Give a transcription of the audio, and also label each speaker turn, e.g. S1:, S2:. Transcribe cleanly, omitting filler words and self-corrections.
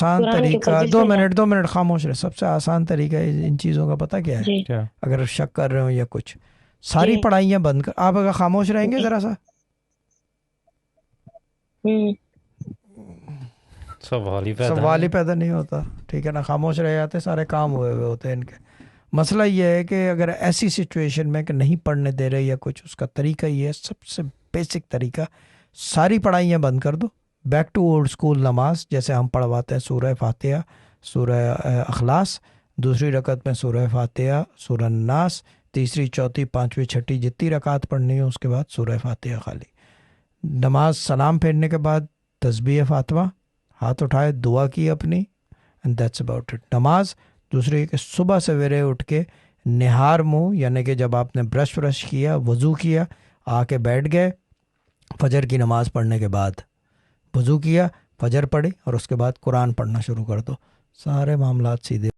S1: آسان
S2: قرآن کے اوپر
S1: طریقہ،
S2: جس
S1: دو
S2: طرح
S1: منٹ خاموش رہے، سب سے آسان طریقہ ان چیزوں کا پتہ کیا ہے؟
S2: جی
S3: کیا؟
S1: اگر شک کر رہے ہو یا کچھ، ساری
S2: جی
S1: پڑھائیاں بند کر. آپ اگر خاموش رہیں گے
S2: جی
S1: ذرا سا،
S2: ہوں
S3: سوال ہی پیدا
S1: سوال ہی
S3: نہیں.
S1: پیدا نہیں ہوتا. ٹھیک ہے نا، خاموش رہ جاتے، سارے کام ہوئے ہوئے ہوتے ہیں ان کے. مسئلہ یہ ہے کہ اگر ایسی سچویشن میں کہ نہیں پڑھنے دے رہے یا کچھ، اس کا طریقہ یہ ہے، سب سے بیسک طریقہ، ساری پڑھائیاں بند کر دو، بیک ٹو اولڈ اسکول نماز جیسے ہم پڑھواتے ہیں، سورہ فاتحہ، سورہ اخلاص، دوسری رکعت میں سورہ فاتحہ، سورہ الناس، تیسری چوتھی پانچویں چھٹی جتنی رکعت پڑھنی ہے اس کے بعد سورہ فاتحہ خالی. نماز سلام پھیرنے کے بعد تسبیح فاطمہ، ہاتھ اٹھائے، دعا کی اپنی، اینڈ دیٹس اباؤٹ اٹ. نماز. دوسری کہ صبح سویرے اٹھ کے نہار منہ، یعنی کہ جب آپ نے برش کیا، وضو کیا، آ کے بیٹھ گئے، فجر کی نماز پڑھنے کے بعد وضو کیا، فجر پڑھی، اور اس کے بعد قرآن پڑھنا شروع کر دو. سارے معاملات سیدھے